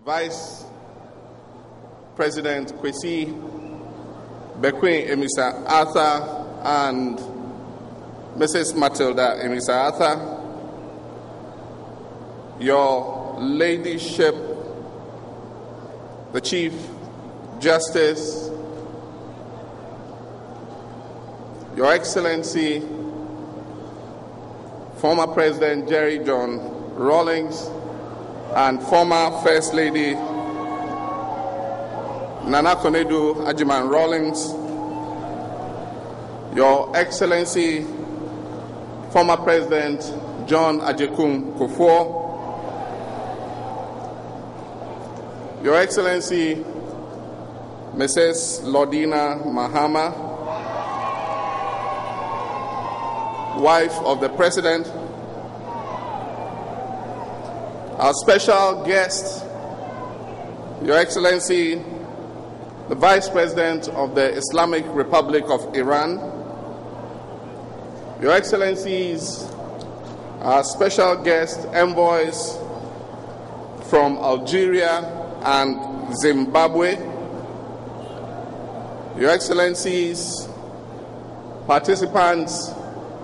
Vice President Kwesi Bekwin Emisa Arthur and Mrs. Matilda Emisa Arthur, Your Ladyship, the Chief Justice, Your Excellency, former President Jerry John Rawlings, and former First Lady Nana Konadu Ajiman Rawlings, Your Excellency, former President John Ajekun Kufuor, Your Excellency, Mrs. Lordina Mahama, wife of the President, our special guest, Your Excellency, the Vice President of the Islamic Republic of Iran, Your Excellencies, our special guest envoys from Algeria and Zimbabwe, Your Excellencies, participants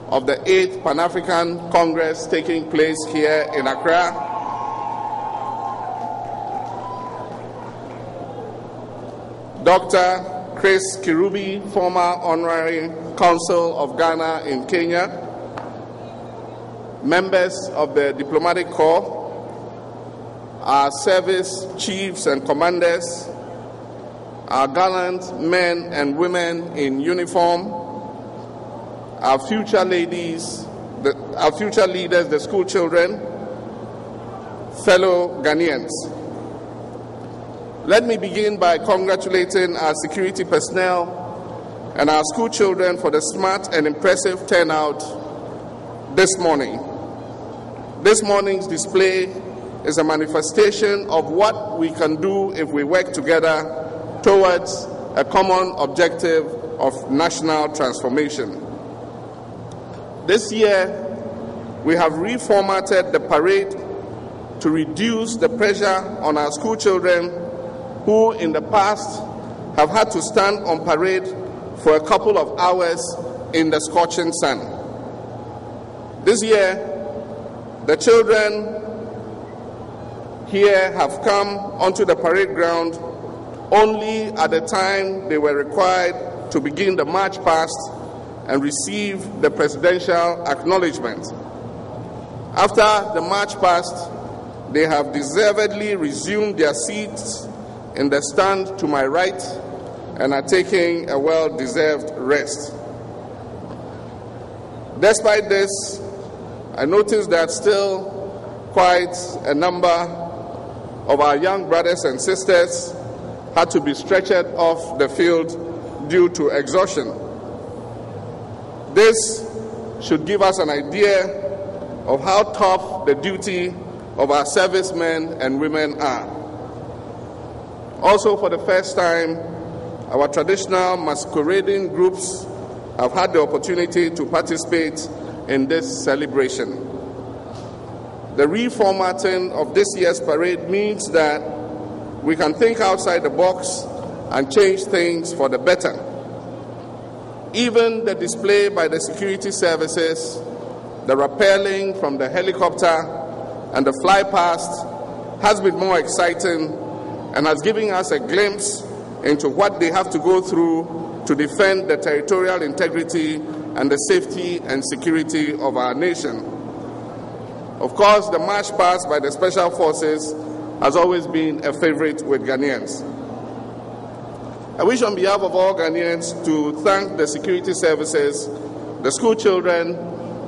of the 8th Pan-African Congress taking place here in Accra, Dr. Chris Kirubi, former Honorary Consul of Ghana in Kenya, members of the Diplomatic Corps, our service chiefs and commanders, our gallant men and women in uniform, our future ladies, our future leaders, the school children, fellow Ghanaians. Let me begin by congratulating our security personnel and our school children for the smart and impressive turnout this morning. This morning's display is a manifestation of what we can do if we work together towards a common objective of national transformation. This year, we have reformatted the parade to reduce the pressure on our school children who in the past have had to stand on parade for a couple of hours in the scorching sun. This year, the children here have come onto the parade ground only at the time they were required to begin the march past and receive the presidential acknowledgement. After the march past, they have deservedly resumed their seats in the stand to my right and are taking a well-deserved rest. Despite this, I noticed that still quite a number of our young brothers and sisters had to be stretchered off the field due to exhaustion. This should give us an idea of how tough the duty of our servicemen and women are. Also, for the first time, our traditional masquerading groups have had the opportunity to participate in this celebration. The reformatting of this year's parade means that we can think outside the box and change things for the better. Even the display by the security services, the rappelling from the helicopter, and the fly past has been more exciting and has given us a glimpse into what they have to go through to defend the territorial integrity and the safety and security of our nation. Of course, the march past by the Special Forces has always been a favorite with Ghanaians. I wish on behalf of all Ghanaians to thank the security services, the school children,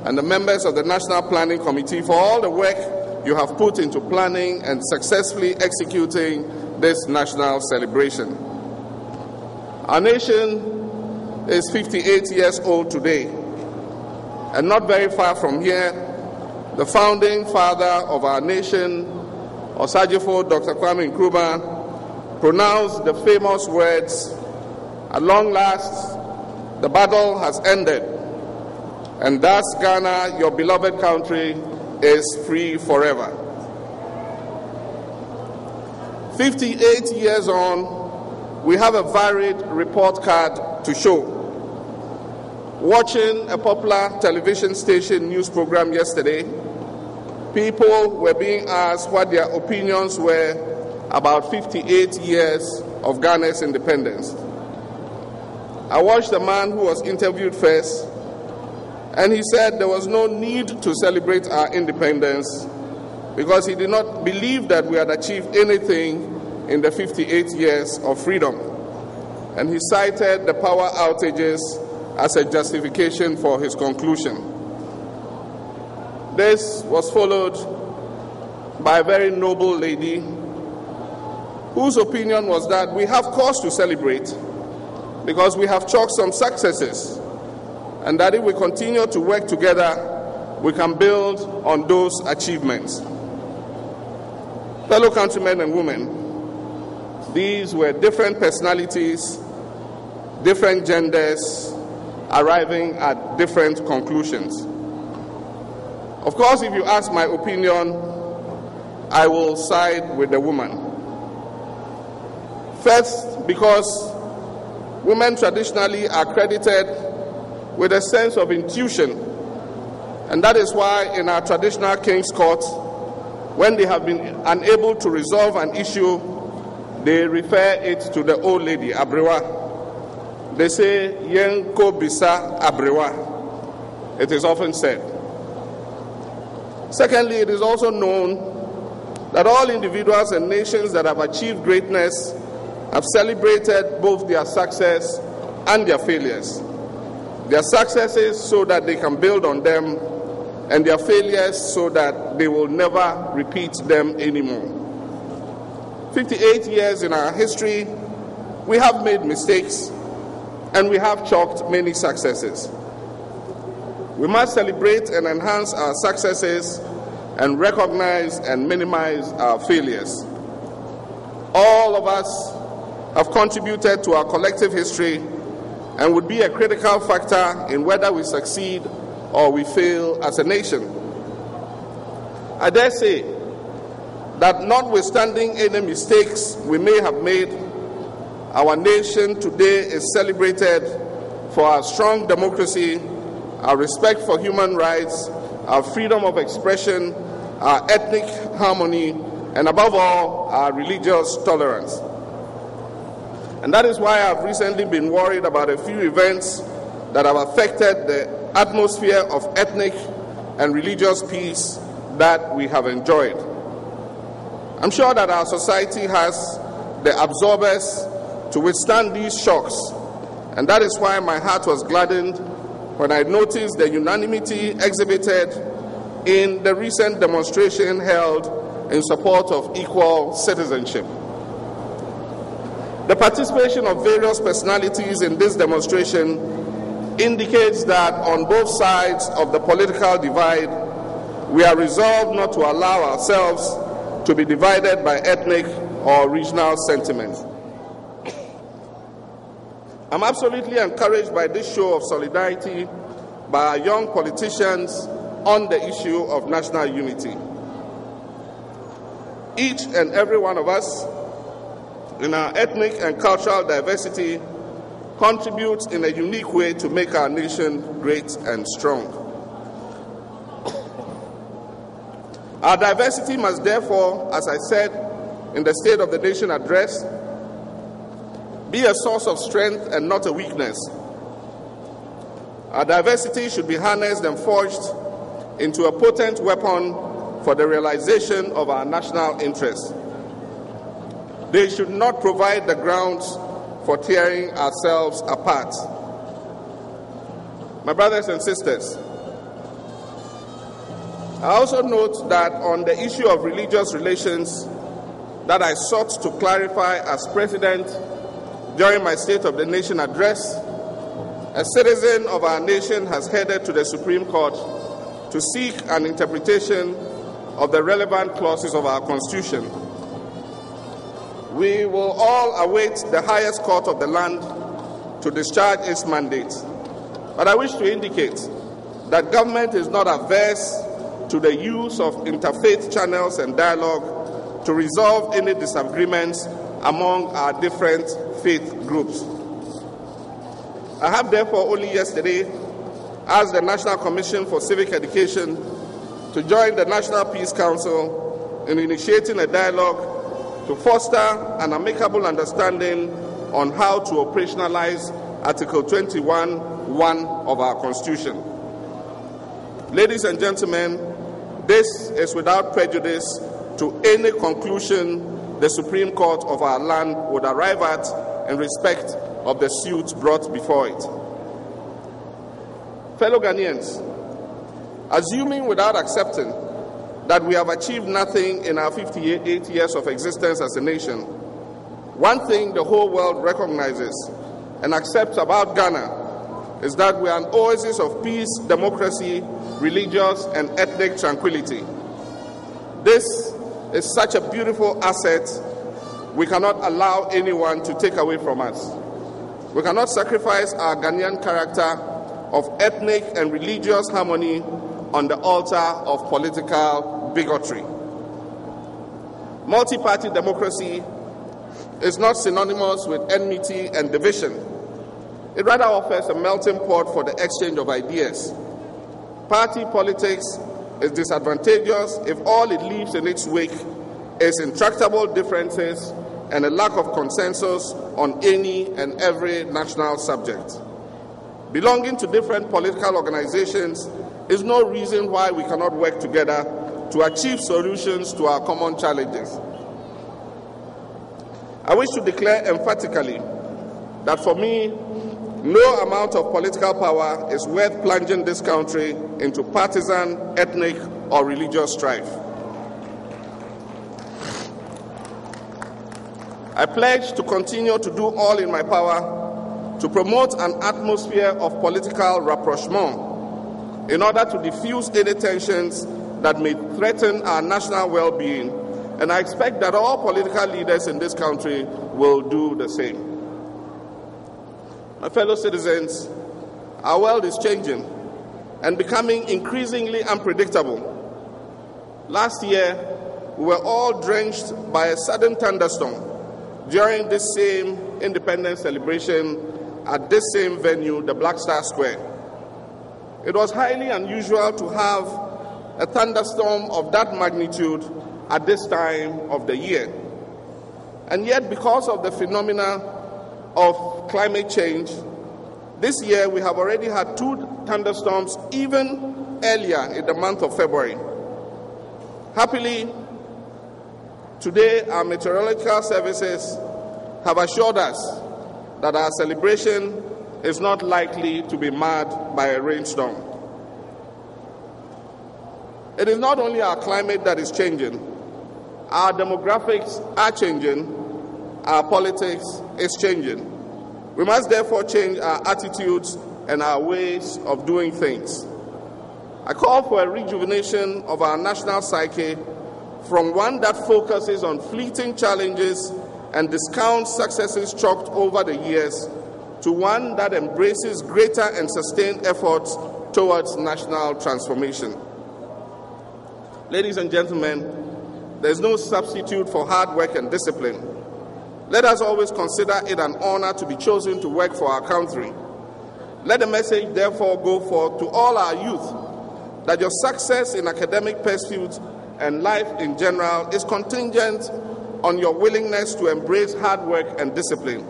and the members of the National Planning Committee for all the work you have put into planning and successfully executing this national celebration. Our nation is 58 years old today, and not very far from here, the founding father of our nation, Osajifo Dr. Kwame Nkrumah, pronounced the famous words, "At long last, the battle has ended, and thus Ghana, your beloved country, is free forever." 58 years on, we have a varied report card to show. Watching a popular television station news program yesterday, people were being asked what their opinions were about 58 years of Ghana's independence. I watched the man who was interviewed first, and he said there was no need to celebrate our independence because he did not believe that we had achieved anything in the 58 years of freedom. And he cited the power outages as a justification for his conclusion. This was followed by a very noble lady whose opinion was that we have cause to celebrate because we have chalked some successes, and that if we continue to work together, we can build on those achievements. Fellow countrymen and women, these were different personalities, different genders, arriving at different conclusions. Of course, if you ask my opinion, I will side with the woman. First, because women traditionally are credited with a sense of intuition, and that is why in our traditional King's Court, when they have been unable to resolve an issue, they refer it to the old lady, Abrewa. They say, Yenko Bisa Abrewa. It is often said. Secondly, it is also known that all individuals and nations that have achieved greatness have celebrated both their success and their failures. Their successes so that they can build on them, and their failures so that they will never repeat them anymore. 58 years in our history, we have made mistakes, and we have chalked many successes. We must celebrate and enhance our successes and recognize and minimize our failures. All of us have contributed to our collective history and would be a critical factor in whether we succeed or we fail as a nation. I dare say that notwithstanding any mistakes we may have made, our nation today is celebrated for our strong democracy, our respect for human rights, our freedom of expression, our ethnic harmony, and above all, our religious tolerance. And that is why I've recently been worried about a few events that have affected the atmosphere of ethnic and religious peace that we have enjoyed. I'm sure that our society has the absorbers to withstand these shocks, and that is why my heart was gladdened when I noticed the unanimity exhibited in the recent demonstration held in support of equal citizenship. The participation of various personalities in this demonstration indicates that on both sides of the political divide, we are resolved not to allow ourselves to be divided by ethnic or regional sentiments. I'm absolutely encouraged by this show of solidarity by our young politicians on the issue of national unity. Each and every one of us, in our ethnic and cultural diversity, contributes in a unique way to make our nation great and strong. Our diversity must therefore, as I said in the State of the Nation address, be a source of strength and not a weakness. Our diversity should be harnessed and forged into a potent weapon for the realization of our national interests. They should not provide the grounds for tearing ourselves apart. My brothers and sisters, I also note that on the issue of religious relations that I sought to clarify as president during my State of the Nation address, a citizen of our nation has headed to the Supreme Court to seek an interpretation of the relevant clauses of our Constitution. We will all await the highest court of the land to discharge its mandate. But I wish to indicate that government is not averse to the use of interfaith channels and dialogue to resolve any disagreements among our different faith groups. I have therefore only yesterday asked the National Commission for Civic Education to join the National Peace Council in initiating a dialogue to foster an amicable understanding on how to operationalize Article 21(1) of our Constitution. Ladies and gentlemen, this is without prejudice to any conclusion the Supreme Court of our land would arrive at in respect of the suit brought before it. Fellow Ghanaians, assuming without accepting that we have achieved nothing in our 58 years of existence as a nation, one thing the whole world recognizes and accepts about Ghana is that we are an oasis of peace, democracy, religious and ethnic tranquility. This is such a beautiful asset we cannot allow anyone to take away from us. We cannot sacrifice our Ghanaian character of ethnic and religious harmony on the altar of political bigotry. Multi-party democracy is not synonymous with enmity and division. It rather offers a melting pot for the exchange of ideas. Party politics is disadvantageous if all it leaves in its wake is intractable differences and a lack of consensus on any and every national subject. Belonging to different political organizations is no reason why we cannot work together to achieve solutions to our common challenges. I wish to declare emphatically that for me, no amount of political power is worth plunging this country into partisan, ethnic, or religious strife. I pledge to continue to do all in my power to promote an atmosphere of political rapprochement in order to diffuse any tensions that may threaten our national well-being, and I expect that all political leaders in this country will do the same. My fellow citizens, our world is changing and becoming increasingly unpredictable. Last year, we were all drenched by a sudden thunderstorm during this same independence celebration at this same venue, the Black Star Square. It was highly unusual to have a thunderstorm of that magnitude at this time of the year. And yet, because of the phenomena of climate change, this year we have already had 2 thunderstorms even earlier in the month of February. Happily, today our meteorological services have assured us that our celebration is not likely to be marred by a rainstorm. It is not only our climate that is changing, our demographics are changing, our politics is changing. We must therefore change our attitudes and our ways of doing things. I call for a rejuvenation of our national psyche from one that focuses on fleeting challenges and discounts successes chalked over the years to one that embraces greater and sustained efforts towards national transformation. Ladies and gentlemen, there is no substitute for hard work and discipline. Let us always consider it an honor to be chosen to work for our country. Let the message therefore go forth to all our youth that your success in academic pursuits and life in general is contingent on your willingness to embrace hard work and discipline.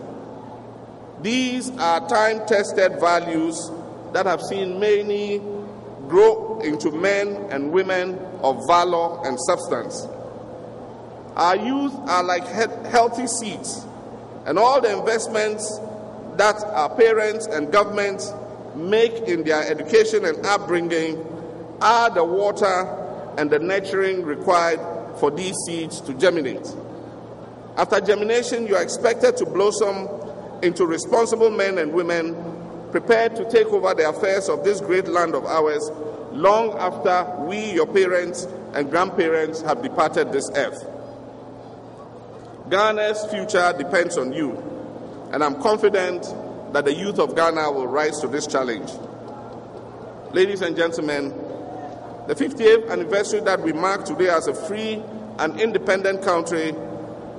These are time-tested values that have seen many grow into men and women of valor and substance. Our youth are like healthy seeds, and all the investments that our parents and governments make in their education and upbringing are the water and the nurturing required for these seeds to germinate. After germination, you are expected to blossom into responsible men and women prepared to take over the affairs of this great land of ours long after we, your parents and grandparents, have departed this earth. Ghana's future depends on you, and I'm confident that the youth of Ghana will rise to this challenge. Ladies and gentlemen, the 50th anniversary that we mark today as a free an independent country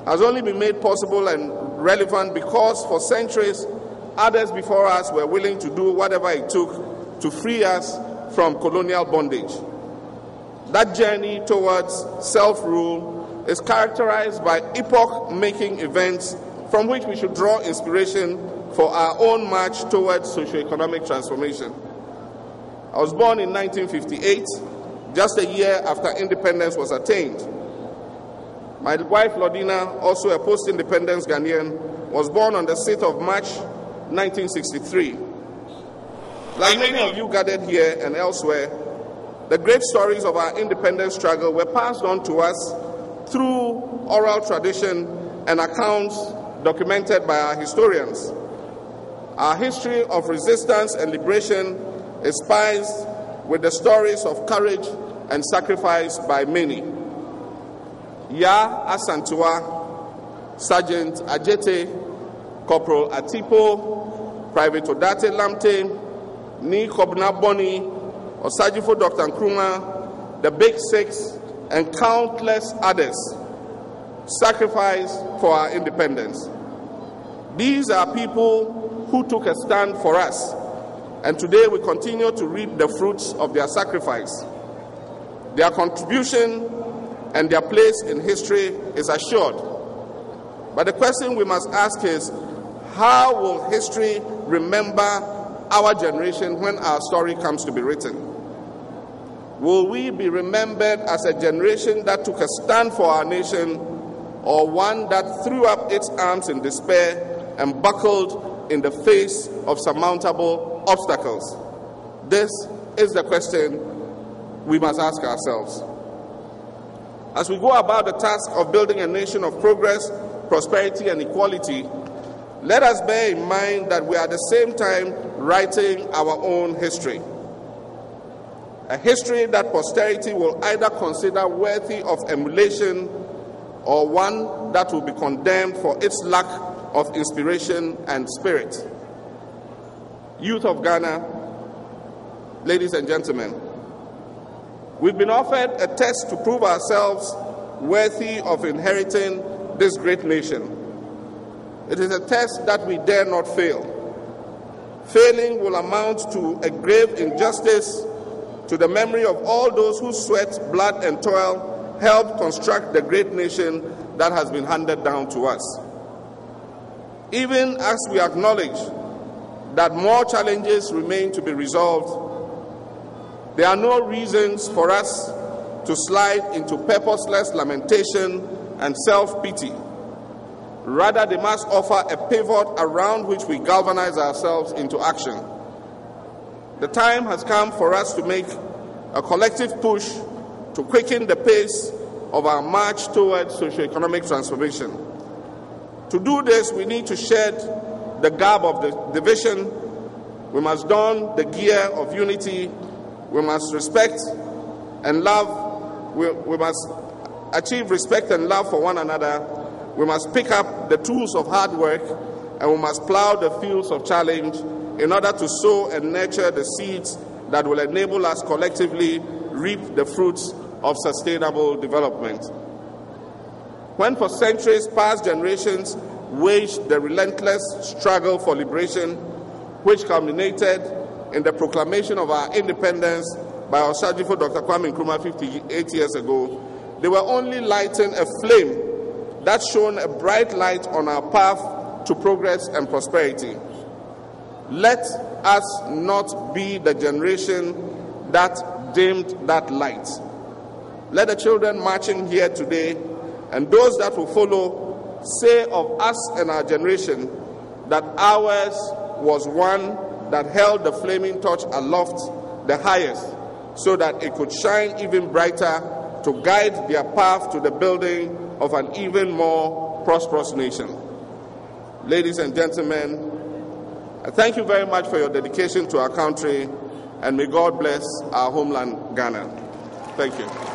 has only been made possible and relevant because for centuries, others before us were willing to do whatever it took to free us from colonial bondage. That journey towards self-rule is characterized by epoch-making events from which we should draw inspiration for our own march towards socio-economic transformation. I was born in 1958, just a year after independence was attained. My wife, Lodina, also a post-independence Ghanaian, was born on the 6th of March, 1963. Like many of you gathered here and elsewhere, the great stories of our independence struggle were passed on to us through oral tradition and accounts documented by our historians. Our history of resistance and liberation is spiced with the stories of courage and sacrifice by many. Ya Asantua, Sergeant Ajete, Corporal Atipo, Private Odate Lamte, Ni Kobna Boni, Osajifo Dr. Nkrumah, the Big Six, and countless others sacrificed for our independence. These are people who took a stand for us, and today we continue to reap the fruits of their sacrifice. Their contribution and their place in history is assured. But the question we must ask is, how will history remember our generation when our story comes to be written? Will we be remembered as a generation that took a stand for our nation, or one that threw up its arms in despair and buckled in the face of surmountable obstacles? This is the question we must ask ourselves. As we go about the task of building a nation of progress, prosperity, and equality, let us bear in mind that we are at the same time writing our own history. A history that posterity will either consider worthy of emulation or one that will be condemned for its lack of inspiration and spirit. Youth of Ghana, ladies and gentlemen, we've been offered a test to prove ourselves worthy of inheriting this great nation. It is a test that we dare not fail. Failing will amount to a grave injustice to the memory of all those whose sweat, blood, and toil helped construct the great nation that has been handed down to us. Even as we acknowledge that more challenges remain to be resolved, there are no reasons for us to slide into purposeless lamentation and self-pity. Rather, they must offer a pivot around which we galvanize ourselves into action. The time has come for us to make a collective push to quicken the pace of our march towards socio-economic transformation. To do this, we need to shed the garb of the division. We must don the gear of unity. We must respect and love. We must achieve respect and love for one another. We must pick up the tools of hard work, and we must plow the fields of challenge in order to sow and nurture the seeds that will enable us collectively reap the fruits of sustainable development. When for centuries past generations waged the relentless struggle for liberation, which culminated in the proclamation of our independence by Osajifo Dr. Kwame Nkrumah 58 years ago, they were only lighting a flame that shone a bright light on our path to progress and prosperity. Let us not be the generation that dimmed that light. Let the children marching here today and those that will follow say of us and our generation that ours was one that held the flaming torch aloft, the highest, so that it could shine even brighter to guide their path to the building of an even more prosperous nation. Ladies and gentlemen, I thank you very much for your dedication to our country, and may God bless our homeland, Ghana. Thank you.